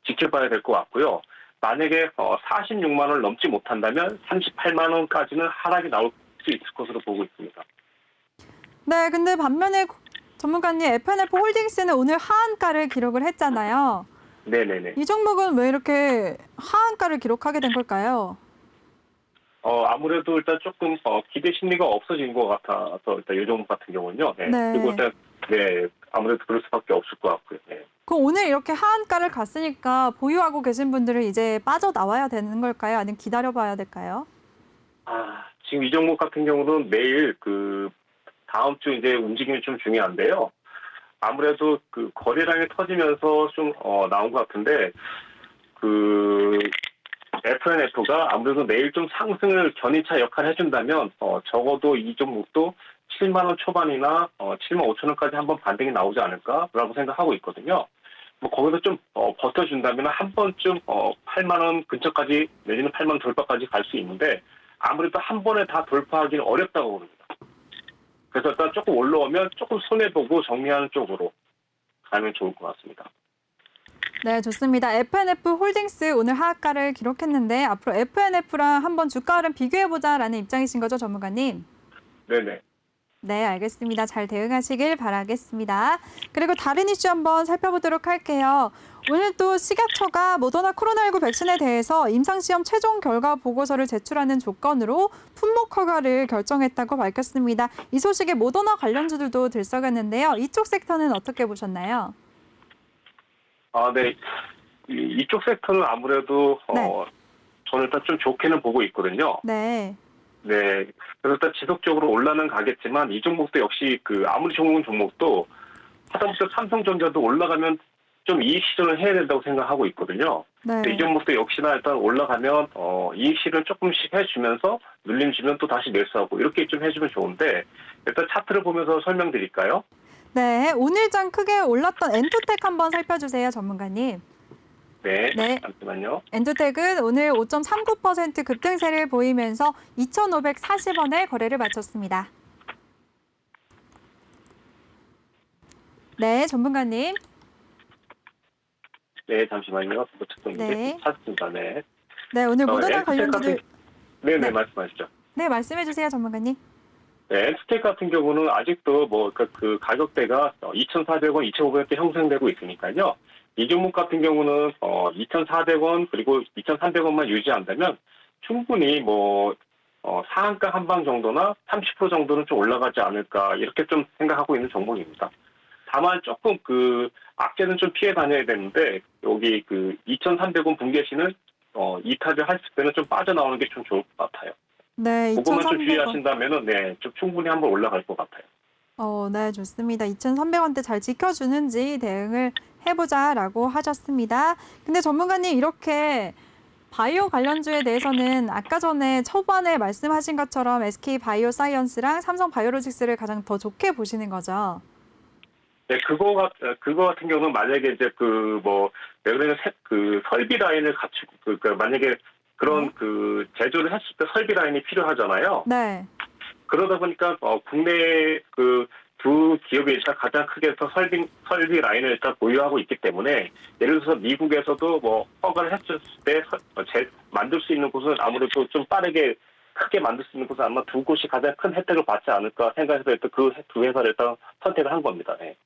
지켜봐야 될 것 같고요. 만약에 46만 원을 넘지 못한다면 38만 원까지는 하락이 나올 수 있을 것으로 보고 있습니다. 네, 근데 반면에 전문가님 FNF 홀딩스는 오늘 하한가를 기록을 했잖아요. 네네네. 이 종목은 왜 이렇게 하한가를 기록하게 된 걸까요? 아무래도 일단 조금 기대 심리가 없어진 것 같아서 일단 이 종목 같은 경우는요. 네. 네. 그리고 일단 아무래도 그럴 수밖에 없을 것 같고요. 네. 그럼 오늘 이렇게 하한가를 갔으니까 보유하고 계신 분들은 이제 빠져나와야 되는 걸까요? 아니면 기다려봐야 될까요? 지금 이 종목 같은 경우는 내일 다음 주 이제 움직임이 좀 중요한데요. 아무래도 거래량이 터지면서 좀 나온 것 같은데 FNF가 아무래도 내일 좀 상승을 견인차 역할을 해준다면 적어도 이 종목도 7만 원 초반이나 7만 5천 원까지 한번 반등이 나오지 않을까라고 생각하고 있거든요. 뭐 거기서 좀 버텨준다면 한 번쯤 8만 원 근처까지 내지는 8만 원 돌파까지 갈 수 있는데 아무래도 한 번에 다 돌파하기는 어렵다고 봅니다. 그래서 일단 조금 올라오면 조금 손해보고 정리하는 쪽으로 가면 좋을 것 같습니다. 네, 좋습니다. FNF 홀딩스 오늘 하한가를 기록했는데 앞으로 FNF랑 한번 주가 흐름 비교해보자라는 입장이신 거죠, 전문가님? 네네. 네, 알겠습니다. 잘 대응하시길 바라겠습니다. 그리고 다른 이슈 한번 살펴보도록 할게요. 오늘 또 식약처가 모더나 코로나19 백신에 대해서 임상시험 최종 결과 보고서를 제출하는 조건으로 품목 허가를 결정했다고 밝혔습니다. 이 소식에 모더나 관련주들도 들썩였는데요. 이쪽 섹터는 어떻게 보셨나요? 네. 이쪽 섹터는 아무래도 네. 저는 일단 좀 좋게는 보고 있거든요. 네. 네. 그래서 일단 지속적으로 올라는 가겠지만 이 종목도 역시 아무리 좋은 종목도 하다못해 삼성전자도 올라가면 좀 이익 실현을 해야 된다고 생각하고 있거든요. 네. 이 종목도 역시나 일단 올라가면 이익 실현 조금씩 해주면서 눌림 주면 또 다시 매수하고 이렇게 좀 해주면 좋은데 일단 차트를 보면서 설명드릴까요? 네, 오늘장 크게 올랐던 엔투텍 한번 살펴주세요, 전문가님. 네. 네. 잠시만요. 엔투텍은 오늘 5.39% 급등세를 보이면서 2,540원에 거래를 마쳤습니다. 네, 전문가님. 네, 잠시만요. 네. 찾습니다. 네. 네, 오늘 모더나 엔스텍 관련주들 네네, 네. 말씀하시죠. 네, 말씀해 주세요, 전문가님. 네, 엔스텍 같은 경우는 아직도 그 가격대가 2,400원, 2,500원대 형성되고 있으니까요. 이 종목 같은 경우는 2,400원 그리고 2,300원만 유지한다면 충분히 상한가 한방 정도나 30% 정도는 좀 올라가지 않을까 이렇게 좀 생각하고 있는 종목입니다. 다만 조금 악재는 좀 피해 다녀야 되는데 여기 2,300원 분계시는 이탈을 했을 때는 좀 빠져나오는 게 좀 좋을 것 같아요. 네, 그것만 좀 2,300원. 주의하신다면은 좀 충분히 한번 올라갈 것 같아요. 네, 좋습니다. 2,300원대 잘 지켜주는지 대응을 해보자라고 하셨습니다. 근데 전문가님 이렇게 바이오 관련주에 대해서는 아까 전에 초반에 말씀하신 것처럼 SK 바이오사이언스랑 삼성 바이오로직스를 가장 더 좋게 보시는 거죠? 네, 그거 같은 경우는 만약에 이제 왜 그러냐면 그 설비 라인을 갖추고, 만약에 그런 네. 제조를 했을 때 설비 라인이 필요하잖아요. 네. 그러다 보니까, 국내 두 기업이 일단 가장 크게 설비 라인을 일단 보유하고 있기 때문에, 예를 들어서 미국에서도 허가를 했을 때, 만들 수 있는 곳은 아무래도 좀 빠르게, 크게 만들 수 있는 곳은 아마 두 곳이 가장 큰 혜택을 받지 않을까 생각해서 일단 그 두 회사를 일단 선택을 한 겁니다. 네.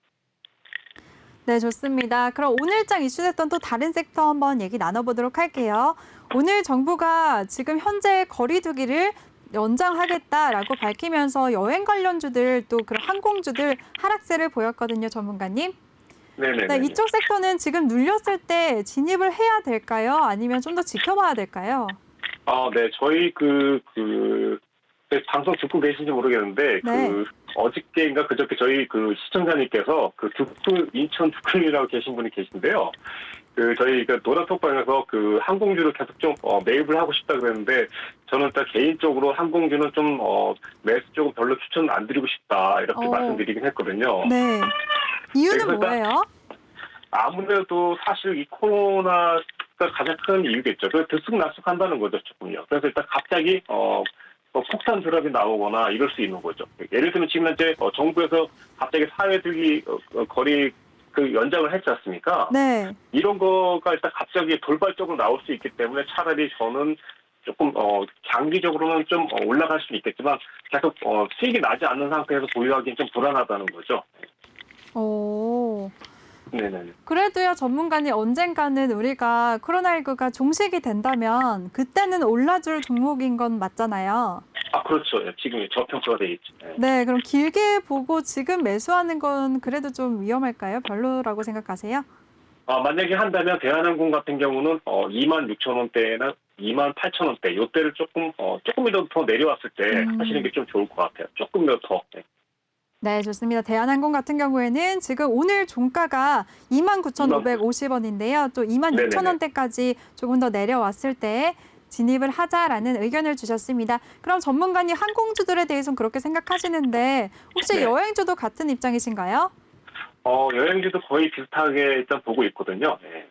네, 좋습니다. 그럼 오늘장 이슈됐던 또 다른 섹터 한번 얘기 나눠보도록 할게요. 오늘 정부가 지금 현재 거리두기를 연장하겠다라고 밝히면서 여행 관련주들 또 그런 항공주들 하락세를 보였거든요, 전문가님. 네네네. 네, 이쪽 섹터는 지금 눌렸을 때 진입을 해야 될까요? 아니면 좀 더 지켜봐야 될까요? 네, 저희 방송 듣고 계신지 모르겠는데, 네. 어저께인가 그저께 저희 시청자님께서 인천 두클리라고 계신 분이 계신데요. 저희 노란톡방에서 항공주를 계속 좀, 매입을 하고 싶다 그랬는데, 저는 일단 개인적으로 항공주는 좀, 매수 쪽은 별로 추천 안 드리고 싶다, 이렇게 어, 말씀드리긴 했거든요. 네. 이유는 그래서 일단 뭐예요? 아무래도 사실 이 코로나가 가장 큰 이유겠죠. 들쑥날쑥한다는 거죠, 조금요. 그래서 일단 갑자기 폭탄 드랍이 나오거나 이럴 수 있는 거죠. 예를 들면 지금 현재 정부에서 갑자기 사회주의 거리 연장을 했지 않습니까? 네. 이런 거가 일단 갑자기 돌발적으로 나올 수 있기 때문에 차라리 저는 조금 장기적으로는 좀 올라갈 수는 있겠지만 계속 수익이 나지 않는 상태에서 보유하기는 좀 불안하다는 거죠. 오. 네네. 그래도요, 전문가님 언젠가는 우리가 코로나19가 종식이 된다면 그때는 올라줄 종목인 건 맞잖아요. 그렇죠. 예, 지금 저평가가 돼 있죠. 네. 네, 그럼 길게 보고 지금 매수하는 건 그래도 좀 위험할까요? 별로라고 생각하세요? 만약에 한다면 대한항공 같은 경우는 26,000원대나 28,000원대 요때를 조금이라도 더 내려왔을 때 하시는 게 좀 좋을 것 같아요. 조금이라도 더. 네. 네, 좋습니다. 대한항공 같은 경우에는 지금 오늘 종가가 29,550원인데요. 또 26,000원대까지 조금 더 내려왔을 때 진입을 하자라는 의견을 주셨습니다. 그럼 전문가님 항공주들에 대해서는 그렇게 생각하시는데 혹시 네. 여행주도 같은 입장이신가요? 여행지도 거의 비슷하게 일단 보고 있거든요. 네.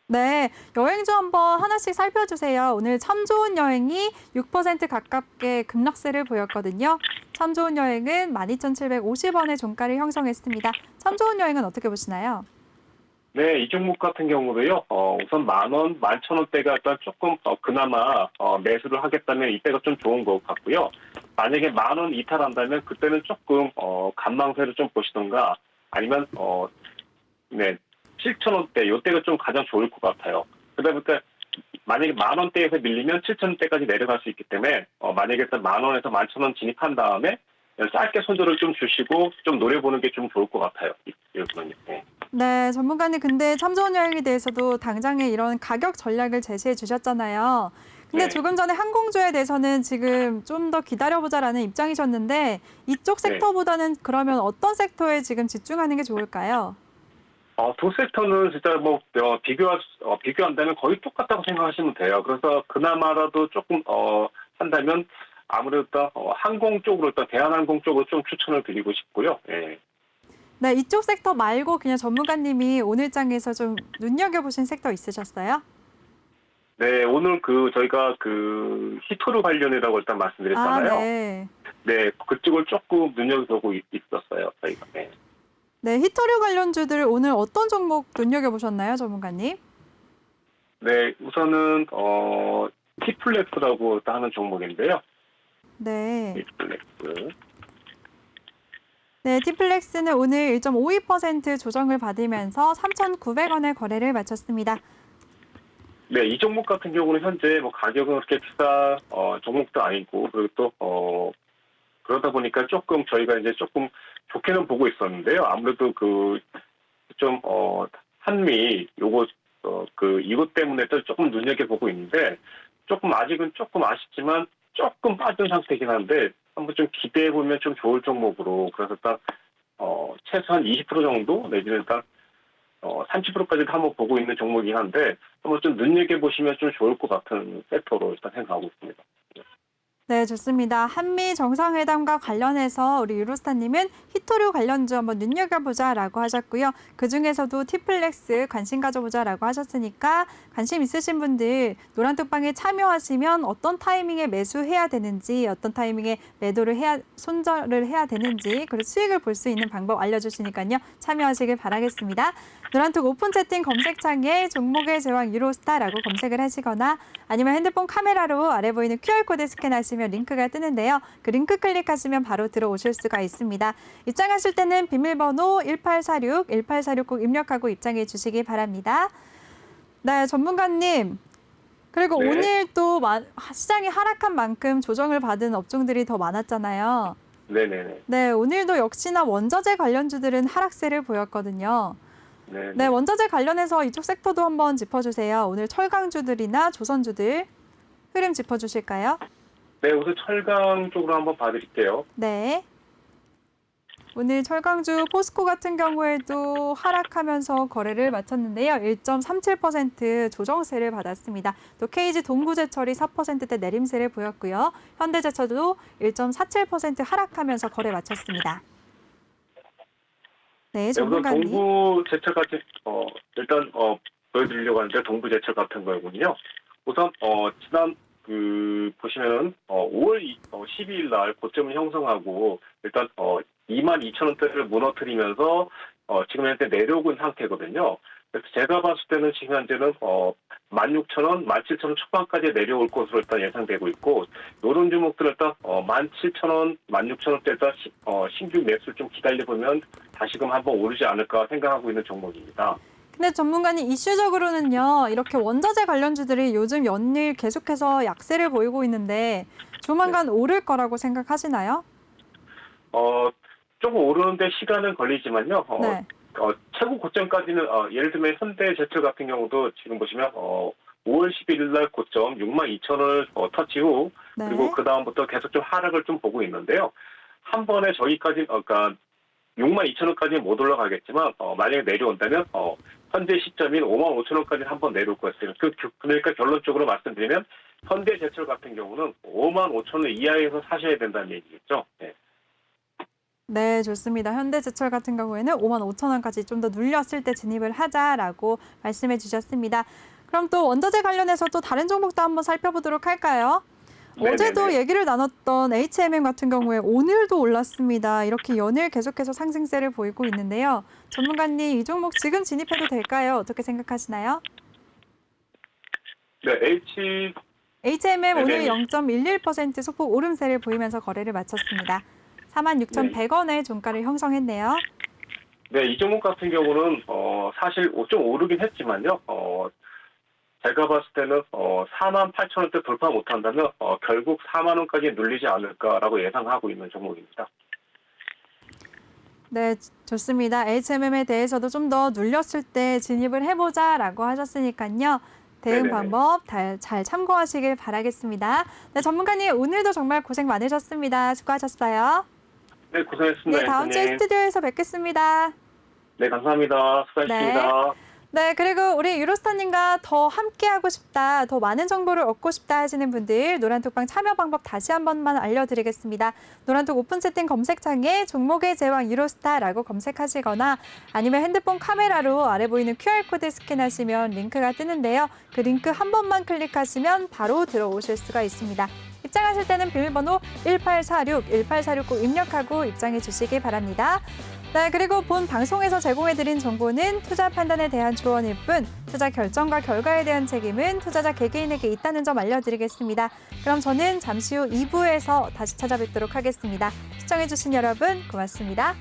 네, 여행주 한번 하나씩 살펴주세요. 오늘 참 좋은 여행이 6% 가깝게 급락세를 보였거든요. 참 좋은 여행은 12,750원의 종가를 형성했습니다. 참 좋은 여행은 어떻게 보시나요? 네, 이 종목 같은 경우도요. 우선 10,000원, 11,000원대가 일단 조금 그나마 매수를 하겠다면 이때가 좀 좋은 것 같고요. 만약에 10,000원 이탈한다면 그때는 조금 관망세를 좀 보시던가 아니면 네, 7,000원대 이때가 좀 가장 좋을 것 같아요. 그러다 보니까 만약에 10,000원대에서 밀리면 7,000원대까지 내려갈 수 있기 때문에 만약에 일단 10,000원에서 11,000원 진입한 다음에 짧게 손절을 좀 주시고 좀 노려보는 게 좀 좋을 것 같아요. 이거는요. 네. 네, 전문가님 근데 참 좋은 여행에 대해서도 당장에 이런 가격 전략을 제시해 주셨잖아요. 근데 네. 조금 전에 항공주에 대해서는 지금 좀 더 기다려보자라는 입장이셨는데 이쪽 네. 섹터보다는 그러면 어떤 섹터에 지금 집중하는 게 좋을까요? 두 섹터는 진짜 비교한다면 거의 똑같다고 생각하시면 돼요. 그래서 그나마라도 조금 한다면 아무래도 항공 쪽으로 일단 대한항공 쪽으로 좀 추천을 드리고 싶고요. 예. 네, 이쪽 섹터 말고 그냥 전문가님이 오늘장에서 좀 눈여겨보신 섹터 있으셨어요? 네, 오늘 저희가 히토류 관련이라고 일단 말씀드렸잖아요. 네. 네, 그쪽을 조금 눈여겨보고 있었어요, 저희가. 네. 네, 히토류 관련주들 오늘 어떤 종목 눈여겨보셨나요, 전문가님? 네, 우선은 티플렉스라고 하는 종목인데요. 네. 티플렉스. 네, 티플렉스는 오늘 1.52% 조정을 받으면서 3,900원의 거래를 마쳤습니다. 네, 이 종목 같은 경우는 현재 가격은 그렇게 비싼 종목도 아니고 그리고 또 그러다 보니까 조금 저희가 이제 조금 좋게는 보고 있었는데요. 아무래도 좀 한미 요거 이것 때문에 또 조금 눈여겨 보고 있는데 아직은 조금 아쉽지만 조금 빠진 상태이긴 한데 한번 좀 기대해 보면 좀 좋을 종목으로 그래서 일단 최소한 20% 정도 내지는 일단 30%까지도 한번 보고 있는 종목이긴 한데 한번 좀 눈여겨 보시면 좀 좋을 것 같은 섹터로 일단 생각하고 있습니다. 네, 좋습니다. 한미 정상회담과 관련해서 우리 유로스타님은 히토류 관련주 한번 눈여겨보자라고 하셨고요. 그중에서도 티플렉스 관심 가져보자라고 하셨으니까 관심 있으신 분들 노란톡방에 참여하시면 어떤 타이밍에 매수해야 되는지, 어떤 타이밍에 매도를 해야, 손절을 해야 되는지, 그리고 수익을 볼 수 있는 방법 알려주시니까요. 참여하시길 바라겠습니다. 노란톡 오픈 채팅 검색창에 종목의 제왕 유로스타라고 검색을 하시거나 아니면 핸드폰 카메라로 아래 보이는 QR코드 스캔하시면 링크가 뜨는데요. 그 링크 클릭하시면 바로 들어오실 수가 있습니다. 입장하실 때는 비밀번호 1846 꼭 입력하고 입장해 주시기 바랍니다. 네, 전문가님. 그리고 네. 오늘 또 시장이 하락한 만큼 조정을 받은 업종들이 더 많았잖아요. 네네네. 네, 오늘도 역시나 원자재 관련주들은 하락세를 보였거든요. 네. 네, 원자재 관련해서 이쪽 섹터도 한번 짚어주세요. 오늘 철강주들이나 조선주들 흐름 짚어주실까요? 네, 우선 철강 쪽으로 한번 봐드릴게요. 네. 오늘 철강주 포스코 같은 경우에도 하락하면서 거래를 마쳤는데요. 1.37% 조정세를 받았습니다. 또 KG 동구제철이 4%대 내림세를 보였고요. 현대제철도 1.47% 하락하면서 거래 마쳤습니다. 네, 네, 우선 전문가님. 동부제철 같은 일단 보여드리려고 하는데 동부제철 같은 거군요. 우선 지난 보시면은 5월 12일 날 고점을 형성하고 일단 22,000원대를 무너뜨리면서 지금 현재 내려오고 있는 상태거든요. 그래서 제가 봤을 때는 지금 현재는 16,000원, 17,000원 초반까지 내려올 것으로 일단 예상되고 있고, 이런 종목들을 일단 17,000원, 16,000원대 일단 신규 매수를 좀 기다려보면 다시금 한번 오르지 않을까 생각하고 있는 종목입니다. 근데 전문가님 이슈적으로는요. 이렇게 원자재 관련주들이 요즘 연일 계속해서 약세를 보이고 있는데 조만간 오를 거라고 생각하시나요? 조금 오르는데 시간은 걸리지만요. 네. 최고 고점까지는 예를 들면 현대제철 같은 경우도 지금 보시면 5월 11일 날 고점 62,000원을 터치 후 네. 그리고 그 다음부터 계속 좀 하락을 좀 보고 있는데요. 한 번에 저기까지 그러니까 62,000원까지는 못 올라가겠지만 만약에 내려온다면 현재 시점인 55,000원까지 한번 내려올 것 같아요. 그러니까 결론적으로 말씀드리면 현대제철 같은 경우는 55,000원 이하에서 사셔야 된다는 얘기겠죠. 네. 네, 좋습니다. 현대제철 같은 경우에는 55,000원까지 좀 더 눌렸을 때 진입을 하자라고 말씀해 주셨습니다. 그럼 또 원자재 관련해서 또 다른 종목도 한번 살펴보도록 할까요? 네네네. 어제도 얘기를 나눴던 HMM 같은 경우에 오늘도 올랐습니다. 이렇게 연일 계속해서 상승세를 보이고 있는데요. 전문가님, 이 종목 지금 진입해도 될까요? 어떻게 생각하시나요? 네, HMM 오늘 네네. 0.11% 소폭 오름세를 보이면서 거래를 마쳤습니다. 46,100원의 종가를 형성했네요. 네, 이 종목 같은 경우는 사실 좀 오르긴 했지만요. 제가 봤을 때는 48,000원대 돌파 못한다면 결국 4만 원까지 눌리지 않을까라고 예상하고 있는 종목입니다. 네, 좋습니다. HMM에 대해서도 좀 더 눌렸을 때 진입을 해보자라고 하셨으니까요. 대응 네네네. 방법 잘 참고하시길 바라겠습니다. 네, 전문가님 오늘도 정말 고생 많으셨습니다. 수고하셨어요. 네, 고생했습니다. 네, 다음 주에 앵커님. 스튜디오에서 뵙겠습니다. 네, 감사합니다. 수고하셨습니다. 네, 그리고 우리 유로스타님과 더 함께하고 싶다, 더 많은 정보를 얻고 싶다 하시는 분들 노란톡방 참여 방법 다시 한 번만 알려드리겠습니다. 노란톡 오픈 채팅 검색창에 종목의 제왕 유로스타라고 검색하시거나 아니면 핸드폰 카메라로 아래 보이는 QR코드 스캔하시면 링크가 뜨는데요. 그 링크 한 번만 클릭하시면 바로 들어오실 수가 있습니다. 입장하실 때는 비밀번호 1846 꼭 입력하고 입장해 주시기 바랍니다. 네, 그리고 본 방송에서 제공해드린 정보는 투자 판단에 대한 조언일 뿐 투자 결정과 결과에 대한 책임은 투자자 개개인에게 있다는 점 알려드리겠습니다. 그럼 저는 잠시 후 2부에서 다시 찾아뵙도록 하겠습니다. 시청해주신 여러분 고맙습니다.